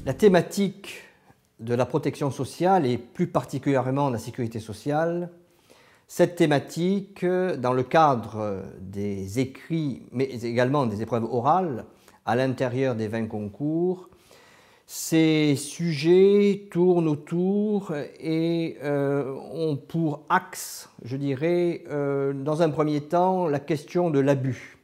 La thématique de la protection sociale et plus particulièrement de la sécurité sociale, cette thématique, dans le cadre des écrits, mais également des épreuves orales, à l'intérieur des 20 concours, ces sujets tournent autour et ont pour axe, je dirais, dans un premier temps, la question de l'abus,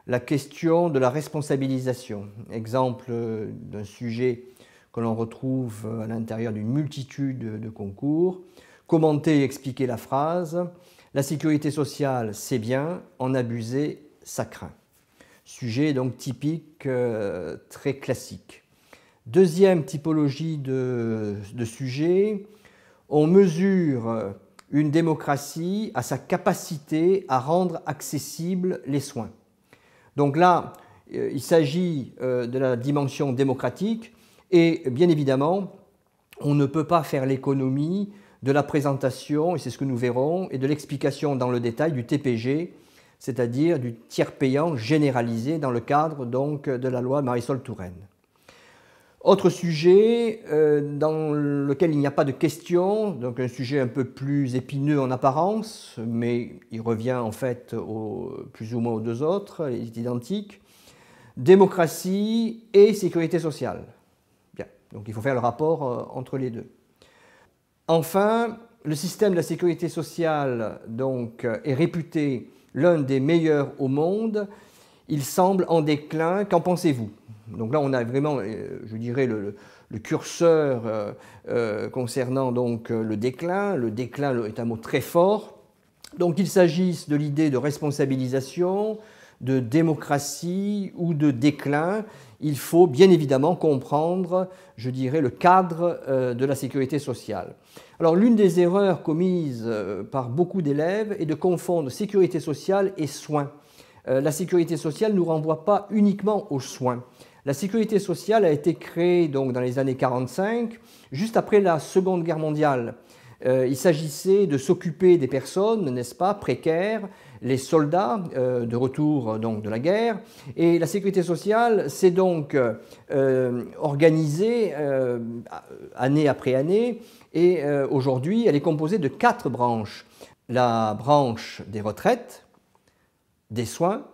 la question de la responsabilisation. Exemple d'un sujet que l'on retrouve à l'intérieur d'une multitude de concours. Commenter et expliquer la phrase « La sécurité sociale, c'est bien, en abuser, ça craint ». Sujet donc typique, très classique. Deuxième typologie de sujet, on mesure une démocratie à sa capacité à rendre accessibles les soins. Donc là, il s'agit de la dimension démocratique et bien évidemment, on ne peut pas faire l'économie de la présentation, et c'est ce que nous verrons, et de l'explication dans le détail du TPG, c'est-à-dire du tiers payant généralisé dans le cadre donc de la loi Marisol Touraine. Autre sujet dans lequel il n'y a pas de question, donc un sujet un peu plus épineux en apparence, mais il revient en fait plus ou moins aux deux autres, il est identique, démocratie et sécurité sociale. Bien, donc il faut faire le rapport entre les deux. Enfin, le système de la sécurité sociale donc, est réputé l'un des meilleurs au monde. Il semble en déclin. Qu'en pensez-vous? Donc là, on a vraiment, je dirais, le curseur concernant donc, le déclin. Le déclin est un mot très fort. Donc il s'agisse de l'idée de responsabilisation, de démocratie ou de déclin. Il faut bien évidemment comprendre, je dirais, le cadre de la sécurité sociale. Alors l'une des erreurs commises par beaucoup d'élèves est de confondre sécurité sociale et soins. La sécurité sociale ne nous renvoie pas uniquement aux soins. La sécurité sociale a été créée donc, dans les années 1945, juste après la Seconde Guerre mondiale. Il s'agissait de s'occuper des personnes, n'est-ce pas, précaires, les soldats de retour donc, de la guerre. Et la sécurité sociale s'est donc organisée année après année. Et aujourd'hui, elle est composée de 4 branches. La branche des retraites, des soins,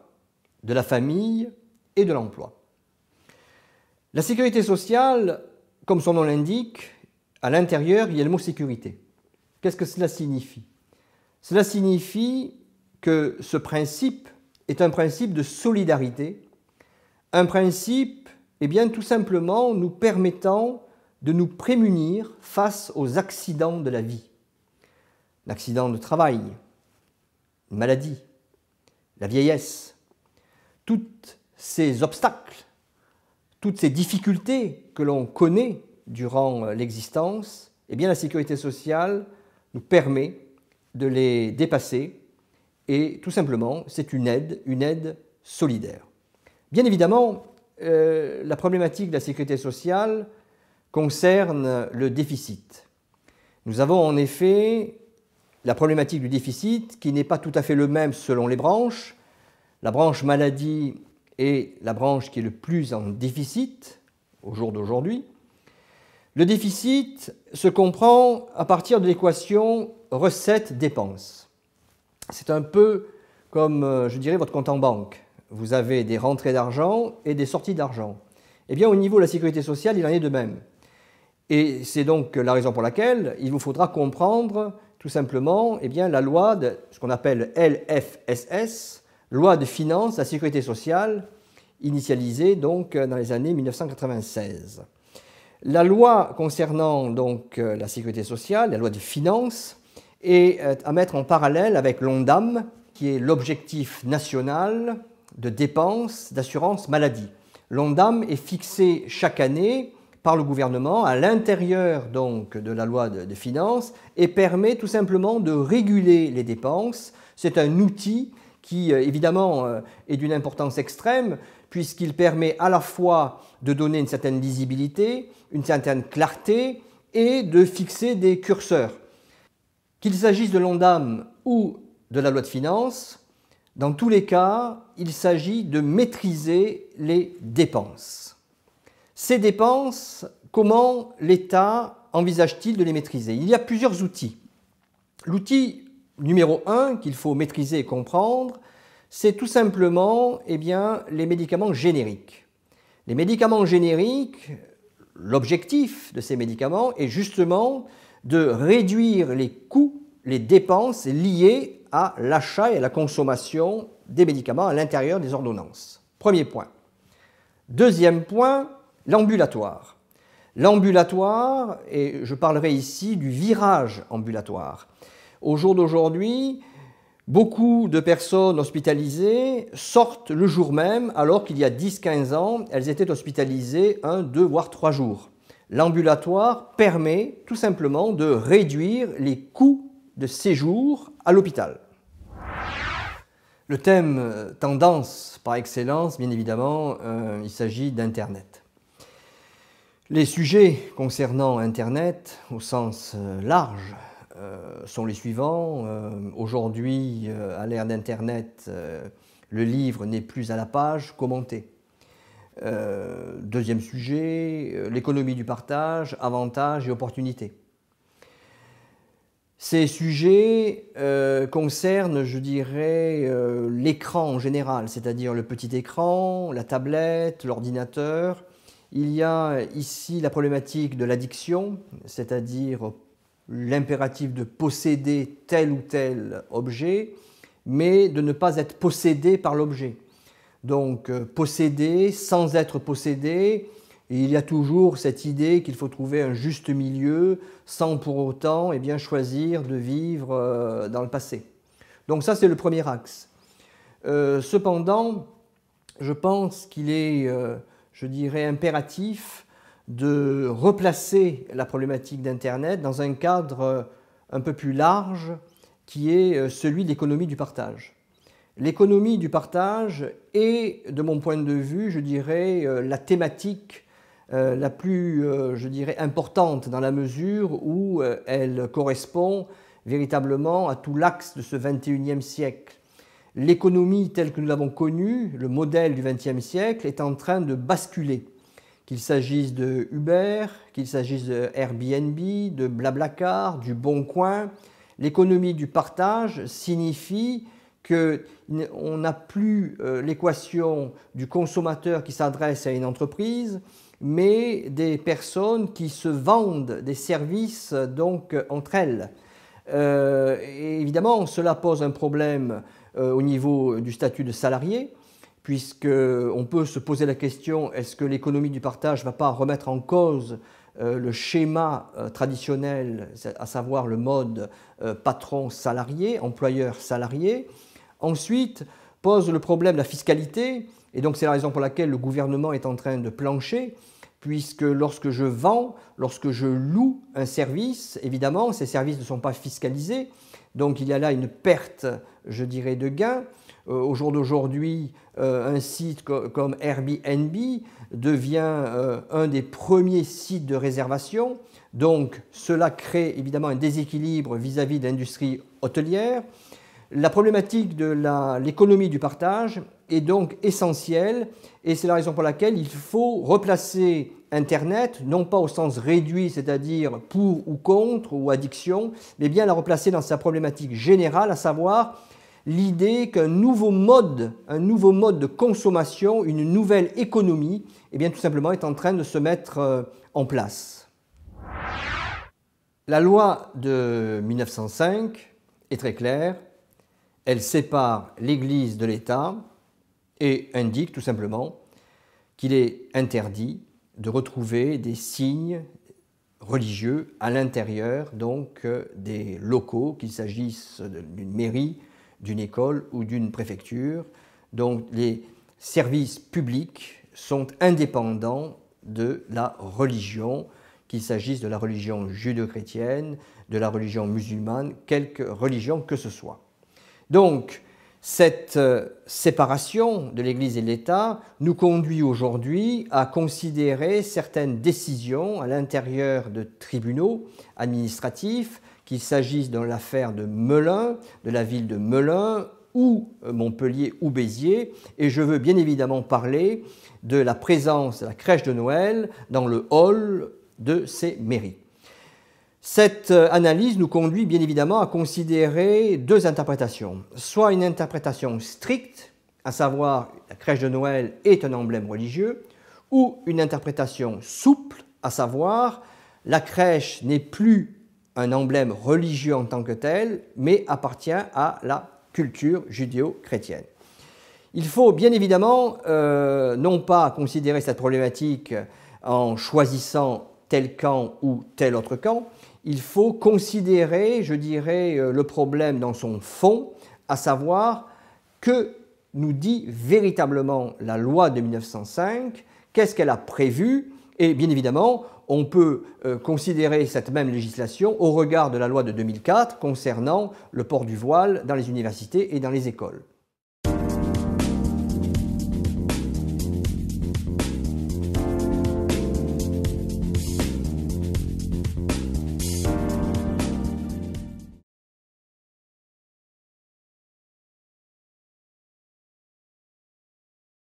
de la famille et de l'emploi. La sécurité sociale, comme son nom l'indique, à l'intérieur, il y a le mot sécurité. Qu'est-ce que cela signifie? Cela signifie que ce principe est un principe de solidarité, un principe, eh bien, tout simplement, nous permettant de nous prémunir face aux accidents de la vie. L'accident de travail, une maladie, la vieillesse, tous ces obstacles, toutes ces difficultés que l'on connaît durant l'existence, eh bien, la sécurité sociale nous permet de les dépasser et tout simplement, c'est une aide solidaire. Bien évidemment, la problématique de la sécurité sociale concerne le déficit. Nous avons en effet la problématique du déficit qui n'est pas tout à fait le même selon les branches. La branche maladie est la branche qui est le plus en déficit au jour d'aujourd'hui. Le déficit se comprend à partir de l'équation recettes-dépenses. C'est un peu comme, je dirais, votre compte en banque. Vous avez des rentrées d'argent et des sorties d'argent. Eh bien, au niveau de la sécurité sociale, il en est de même. Et c'est donc la raison pour laquelle il vous faudra comprendre tout simplement eh bien, la loi de ce qu'on appelle LFSS, loi de finances de la sécurité sociale, initialisée donc dans les années 1996. La loi concernant donc la sécurité sociale, la loi de finances, est à mettre en parallèle avec l'ONDAM, qui est l'objectif national de dépenses d'assurance maladie. L'ONDAM est fixé chaque année par le gouvernement à l'intérieur donc de la loi de finances et permet tout simplement de réguler les dépenses. C'est un outil qui évidemment est d'une importance extrême puisqu'il permet à la fois de donner une certaine lisibilité, une certaine clarté et de fixer des curseurs. Qu'il s'agisse de l'ONDAM ou de la loi de finances, dans tous les cas, il s'agit de maîtriser les dépenses. Ces dépenses, comment l'État envisage-t-il de les maîtriser? Il y a plusieurs outils. L'outil numéro 1 qu'il faut maîtriser et comprendre, c'est tout simplement les médicaments génériques. Les médicaments génériques, l'objectif de ces médicaments est justement de réduire les coûts, les dépenses liées à l'achat et à la consommation des médicaments à l'intérieur des ordonnances. Premier point. Deuxième point, l'ambulatoire. L'ambulatoire, et je parlerai ici du virage ambulatoire. Au jour d'aujourd'hui, beaucoup de personnes hospitalisées sortent le jour même, alors qu'il y a 10-15 ans, elles étaient hospitalisées 1, 2, voire 3 jours. L'ambulatoire permet tout simplement de réduire les coûts de séjour à l'hôpital. Le thème tendance par excellence, bien évidemment, il s'agit d'Internet. Les sujets concernant Internet au sens large sont les suivants. Aujourd'hui, à l'ère d'Internet, le livre n'est plus à la page commenté. Deuxième sujet, l'économie du partage, avantages et opportunités. Ces sujets concernent, je dirais, l'écran en général, c'est-à-dire le petit écran, la tablette, l'ordinateur. Il y a ici la problématique de l'addiction, c'est-à-dire l'impératif de posséder tel ou tel objet, mais de ne pas être possédé par l'objet. Donc posséder sans être possédé, et il y a toujours cette idée qu'il faut trouver un juste milieu sans pour autant choisir de vivre dans le passé. Donc ça c'est le premier axe. Cependant, je pense qu'il est, je dirais, impératif de replacer la problématique d'Internet dans un cadre un peu plus large qui est celui de l'économie du partage. L'économie du partage est, de mon point de vue, je dirais, la thématique la plus, je dirais, importante dans la mesure où elle correspond véritablement à tout l'axe de ce XXIe siècle. L'économie telle que nous l'avons connue, le modèle du XXe siècle, est en train de basculer. Qu'il s'agisse de Uber, qu'il s'agisse de Airbnb, de Blablacar, du Bon Coin, l'économie du partage signifie qu'on n'a plus l'équation du consommateur qui s'adresse à une entreprise, mais des personnes qui se vendent des services donc entre elles. Et évidemment, cela pose un problème au niveau du statut de salarié, puisqu'on peut se poser la question, est-ce que l'économie du partage ne va pas remettre en cause le schéma traditionnel, à savoir le mode patron-salarié, employeur-salarié. Ensuite, pose le problème de la fiscalité, et donc c'est la raison pour laquelle le gouvernement est en train de plancher, puisque lorsque je vends, lorsque je loue un service, évidemment, ces services ne sont pas fiscalisés, donc il y a là une perte, je dirais, de gain. Au jour d'aujourd'hui, un site comme Airbnb devient un des premiers sites de réservation, donc cela crée évidemment un déséquilibre vis-à-vis de l'industrie hôtelière. La problématique de l'économie du partage est donc essentielle et c'est la raison pour laquelle il faut replacer Internet, non pas au sens réduit, c'est-à-dire pour ou contre ou addiction, mais bien la replacer dans sa problématique générale, à savoir l'idée qu'un nouveau mode de consommation, une nouvelle économie, tout simplement est en train de se mettre en place. La loi de 1905 est très claire. Elle sépare l'Église de l'État et indique tout simplement qu'il est interdit de retrouver des signes religieux à l'intérieur donc des locaux, qu'il s'agisse d'une mairie, d'une école ou d'une préfecture. Donc les services publics sont indépendants de la religion, qu'il s'agisse de la religion judéo-chrétienne, de la religion musulmane, quelque religion que ce soit. Donc, cette séparation de l'Église et de l'État nous conduit aujourd'hui à considérer certaines décisions à l'intérieur de tribunaux administratifs, qu'il s'agisse de l'affaire de Melun, de la ville de Melun, ou Montpellier ou Béziers, et je veux bien évidemment parler de la présence de la crèche de Noël dans le hall de ces mairies. Cette analyse nous conduit bien évidemment à considérer deux interprétations, soit une interprétation stricte, à savoir la crèche de Noël est un emblème religieux, ou une interprétation souple, à savoir la crèche n'est plus un emblème religieux en tant que tel, mais appartient à la culture judéo-chrétienne. Il faut bien évidemment non pas considérer cette problématique en choisissant tel camp ou tel autre camp, il faut considérer, je dirais, le problème dans son fond, à savoir que nous dit véritablement la loi de 1905, qu'est-ce qu'elle a prévu, et bien évidemment, on peut considérer cette même législation au regard de la loi de 2004 concernant le port du voile dans les universités et dans les écoles.